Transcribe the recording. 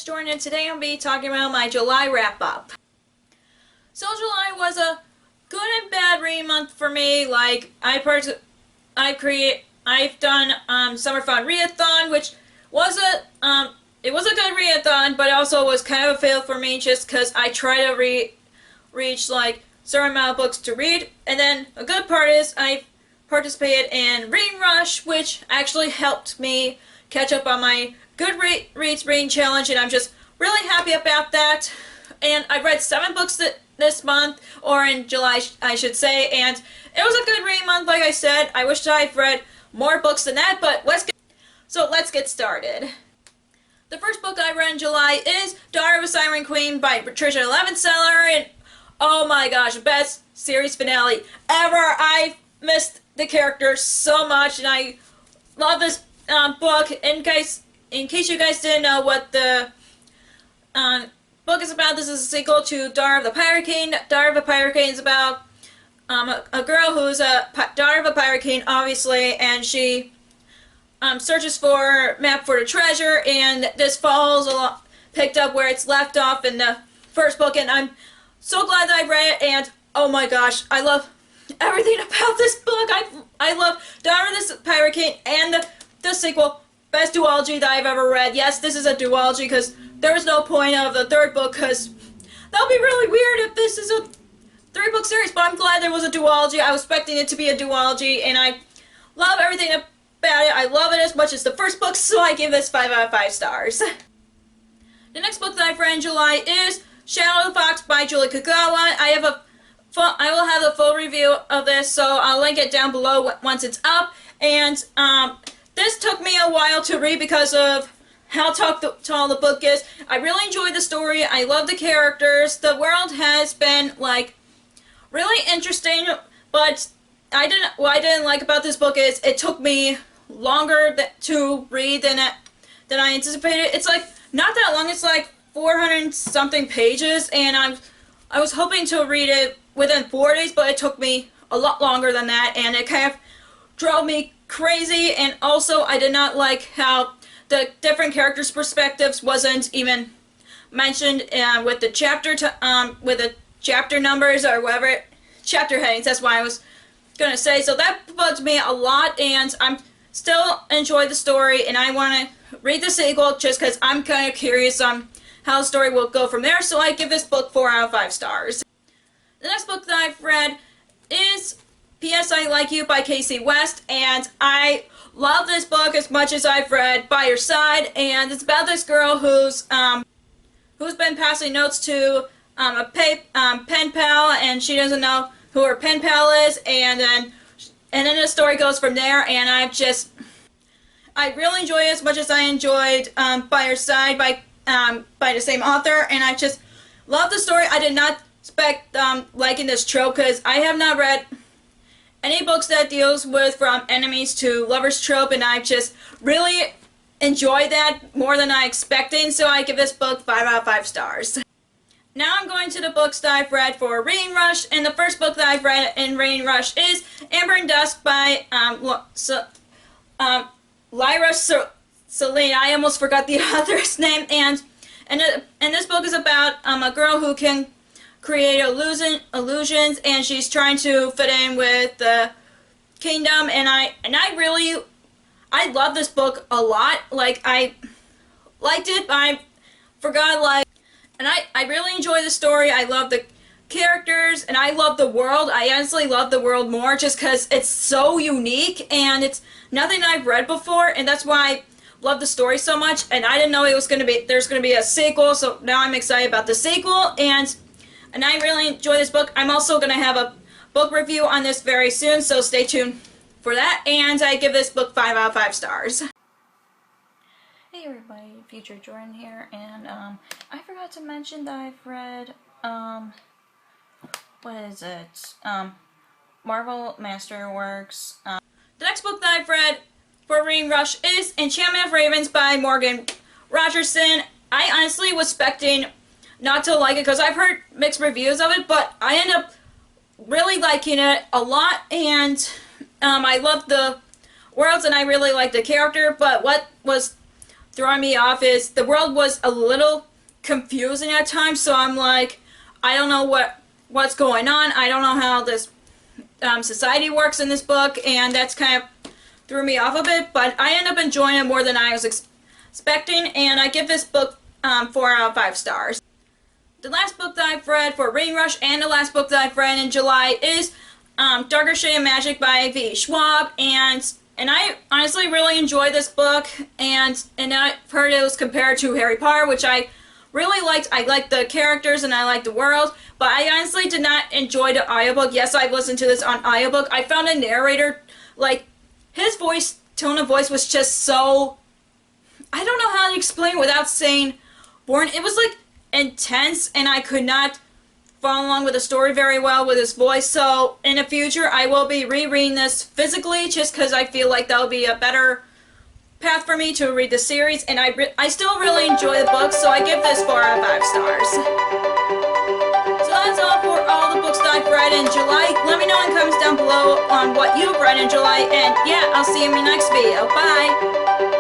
it's Jordan, and today I'll be talking about my July wrap-up. So July was a good and bad reading month for me. Like, I've done Summer Fun Readathon, which was it was a good readathon, but also was kind of a fail for me just because I try to reach like certain amount of books to read. And then a good part is I participated in Reading Rush, which actually helped me catch up on my Goodreads reading challenge, and I'm just really happy about that. And I read 7 books this month, or in July I should say, and it was a good reading month like I said. I wish I'd read more books than that, but let's get started. The first book I read in July is Daughter of a Siren Queen by Patricia Levenseller, and oh my gosh, best series finale ever. I missed the characters so much, and I love this book. In case you guys didn't know what the book is about, this is a sequel to Daughter of the Pirate King. Daughter of a Pirate King is about a girl who's a daughter of a pirate king, obviously, and she searches for a map for the treasure, and this follows picked up where it's left off in the first book, and I'm so glad that I read it, and oh my gosh, I love everything about this book. I love Daughter of the Pirate King and the sequel. Best duology that I've ever read. Yes, this is a duology because there was no point of the third book, because that would be really weird if this is a 3-book series, but I'm glad there was a duology. I was expecting it to be a duology, and I love everything about it. I love it as much as the first book, so I give this 5 out of 5 stars. The next book that I've read in July is Shadowbox by Julie Kagawa. I will have the full review of this, so I'll link it down below once it's up. And this took me a while to read because of how tall the book is. I really enjoyed the story. I love the characters. The world has been like really interesting, but what I didn't like about this book is it took me longer to read than I anticipated. It's like not that long. It's like 400 something pages, and I was hoping to read it within 4 days, but it took me a lot longer than that, and it kind of drove me crazy. And also I did not like how the different characters' perspectives wasn't even mentioned with the chapter numbers or whatever, chapter headings, that's what I was gonna say. So that bugged me a lot, and I'm still enjoy the story, and I want to read the sequel just because I'm kind of curious on how the story will go from there, so I give this book 4 out of 5 stars. The next book that I've read is Psi Like You by Casey West, and I love this book as much as I've read By Your Side, and it's about this girl who's been passing notes to a pen pal, and she doesn't know who her pen pal is, and then the story goes from there. And I really enjoy it as much as I enjoyed By Your Side by the same author, and I just love the story. I did not expect liking this trope, because I have not read any books that deals with from enemies to lovers trope, and I just really enjoyed that more than I expected, so I give this book 5 out of 5 stars. Now I'm going to the books that I've read for Reading Rush, and the first book that I've read in Reading Rush is Amber and Dusk by Lyra Celine. I almost forgot the author's name, and this book is about a girl who can create illusions, and she's trying to fit in with the kingdom, and I love this book a lot. Like, I liked it, but I forgot, like, and I really enjoy the story. I love the characters, and I love the world. I honestly love the world more just because it's so unique, and it's nothing I've read before, and that's why I love the story so much. And I didn't know there's going to be a sequel, so now I'm excited about the sequel, and I really enjoy this book. I'm also going to have a book review on this very soon, so stay tuned for that, and I give this book 5 out of 5 stars. Hey everybody, Future Jordan here, and I forgot to mention that I've read, what is it, Marvel Masterworks. The next book that I've read for Reading Rush is EnchantmentFragments by Morgan Rogerson. I honestly was expecting not to like it because I've heard mixed reviews of it, but I ended up really liking it a lot, and I love the worlds, and I really like the character. But what was throwing me off is the world was a little confusing at times, so I'm like, I don't know what's going on. I don't know how this society works in this book, and that's kind of threw me off a bit, but I ended up enjoying it more than I was expecting, and I give this book 4 out of 5 stars. The last book that I've read for Reading Rush and the last book that I've read in July is Darker Shade of Magic by V. Schwab, and I honestly really enjoyed this book, and I've heard it was compared to Harry Potter, which I really liked. I liked the characters and I liked the world, but I honestly did not enjoy the audiobook. Yes, I've listened to this on audiobook. I found a narrator, like, his voice, tone of voice was just so, I don't know how to explain without saying boring. It was like intense, and I could not follow along with the story very well with his voice. So in the future, I will be rereading this physically, just because I feel like that will be a better path for me to read the series. And I still really enjoy the book, so I give this 4 out of 5 stars. So that's all for all the books that I've read in July. Let me know in the comments down below on what you've read in July, and yeah, I'll see you in my next video. Bye!